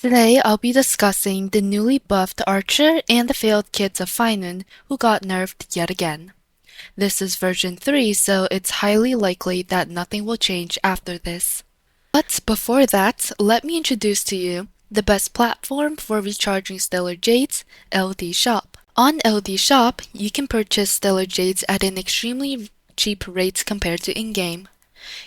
Today, I'll be discussing the newly buffed Archer and the failed kids of Phainon who got nerfed yet again. This is version 3, so it's highly likely that nothing will change after this. But before that, let me introduce to you the best platform for recharging Stellar Jades, LD Shop. On LD Shop, you can purchase Stellar Jades at an extremely cheap rate compared to in-game.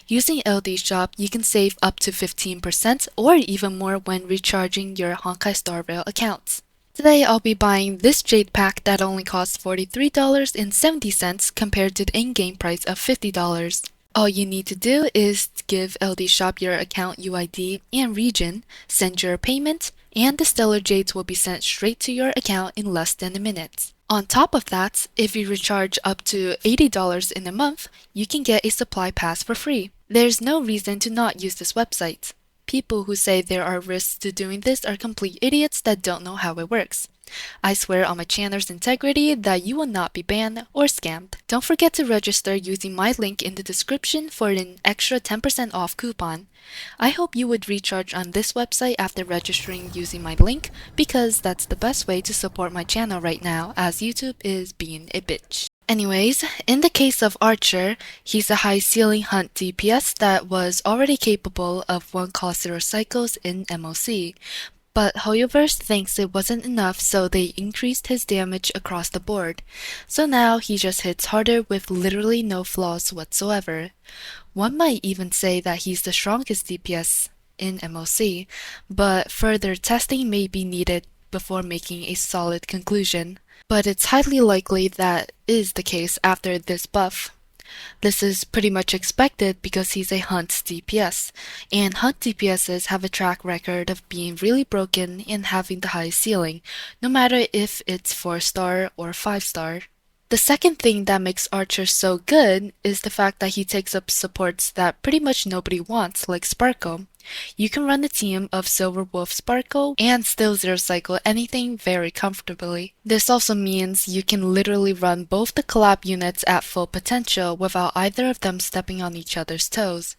Using LD Shop, you can save up to 15% or even more when recharging your Honkai Star Rail accounts. Today I'll be buying this Jade pack that only costs $43.70 compared to the in-game price of $50. All you need to do is give LD Shop your account UID and region, send your payment, and the Stellar Jades will be sent straight to your account in less than a minute. On top of that, if you recharge up to $80 in a month, you can get a supply pass for free. There's no reason to not use this website. People who say there are risks to doing this are complete idiots that don't know how it works. I swear on my channel's integrity that you will not be banned or scammed. Don't forget to register using my link in the description for an extra 10% off coupon. I hope you would recharge on this website after registering using my link because that's the best way to support my channel right now as YouTube is being a bitch. Anyways, in the case of Archer, he's a high ceiling hunt DPS that was already capable of 1 cost 0 cycles in MOC, but Hoyoverse thinks it wasn't enough, so they increased his damage across the board. So now he just hits harder with literally no flaws whatsoever. One might even say that he's the strongest DPS in MOC, but further testing may be needed before making a solid conclusion. But it's highly likely that is the case after this buff. This is pretty much expected because he's a Hunt DPS, and Hunt DPSs have a track record of being really broken and having the highest ceiling, no matter if it's 4-star or 5-star. The second thing that makes Archer so good is the fact that he takes up supports that pretty much nobody wants, like Sparkle. You can run a team of Silver Wolf Sparkle and still zero cycle anything very comfortably. This also means you can literally run both the collab units at full potential without either of them stepping on each other's toes.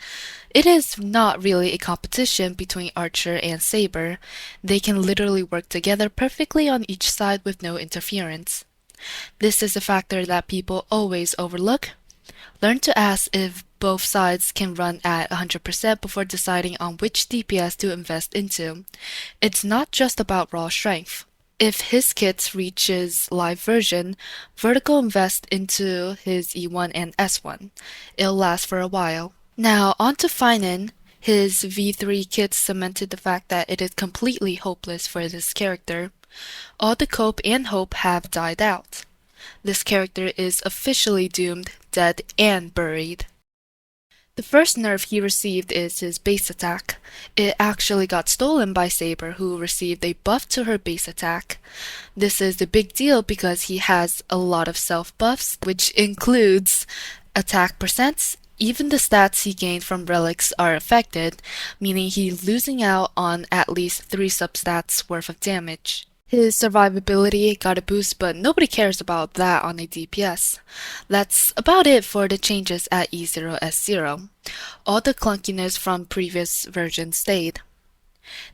It is not really a competition between Archer and Saber. They can literally work together perfectly on each side with no interference. This is a factor that people always overlook. Learn to ask if both sides can run at 100% before deciding on which DPS to invest into. It's not just about raw strength. If his kit reaches live version, Vertical invest into his E1 and S1. It'll last for a while. Now on to Phainon. His V3 kit cemented the fact that it is completely hopeless for this character. All the cope and hope have died out. This character is officially doomed, dead, and buried. The first nerf he received is his base attack. It actually got stolen by Saber, who received a buff to her base attack. This is a big deal because he has a lot of self buffs, which includes attack percents. Even the stats he gained from relics are affected, meaning he's losing out on at least 3 substats worth of damage. His survivability got a boost, but nobody cares about that on a DPS. That's about it for the changes at E0S0. All the clunkiness from previous versions stayed.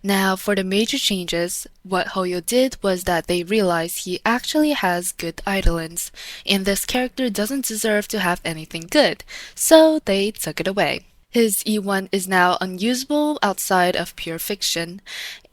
Now for the major changes, what Hoyo did was that they realized he actually has good eidolons, and this character doesn't deserve to have anything good, so they took it away. His E1 is now unusable outside of pure fiction,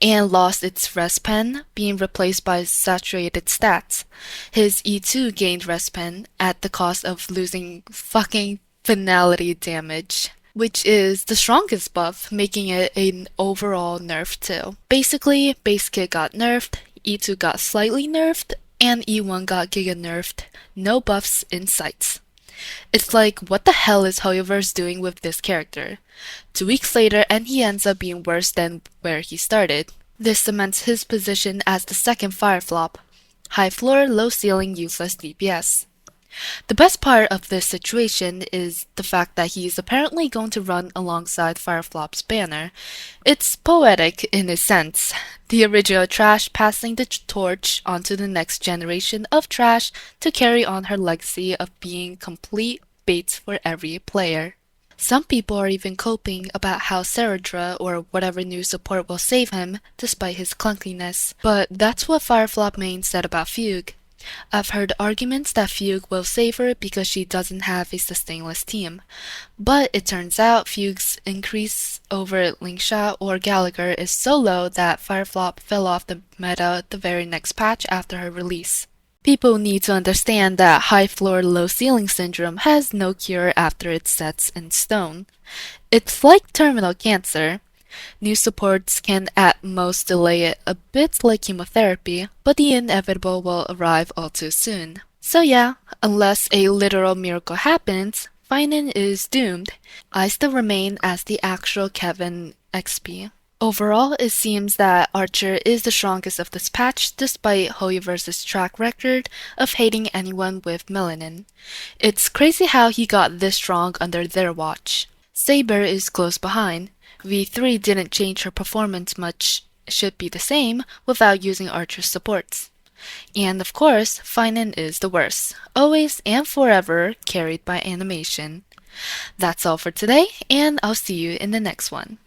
and lost its rest pen, being replaced by saturated stats. His E2 gained rest pen at the cost of losing fucking finality damage, which is the strongest buff, making it an overall nerf too. Basically, base kit got nerfed, E2 got slightly nerfed, and E1 got giga nerfed. No buffs in sight. It's like, what the hell is Hoyoverse doing with this character? 2 weeks later, and he ends up being worse than where he started. This cements his position as the second fire flop. High floor, low ceiling, useless DPS. The best part of this situation is the fact that he's apparently going to run alongside Fireflop's banner. It's poetic in a sense. The original Trash passing the torch onto the next generation of Trash to carry on her legacy of being complete bait for every player. Some people are even coping about how Saradra or whatever new support will save him, despite his clunkiness. But that's what Fireflop main said about Fugue. I've heard arguments that Fugue will save her because she doesn't have a sustainless team. But it turns out Fugue's increase over Linkshot or Gallagher is so low that Fireflop fell off the meta the very next patch after her release. People need to understand that high floor, low ceiling syndrome has no cure after it sets in stone. It's like terminal cancer. New supports can at most delay it a bit like chemotherapy, but the inevitable will arrive all too soon. So yeah, unless a literal miracle happens, Phainon is doomed. I still remain as the actual Kevin XP. Overall, it seems that Archer is the strongest of this patch despite Hoyoverse's track record of hating anyone with melanin. It's crazy how he got this strong under their watch. Saber is close behind. V3 didn't change her performance much, should be the same without using Archer's supports. And of course, Phainon is the worst, always and forever carried by animation. That's all for today, and I'll see you in the next one.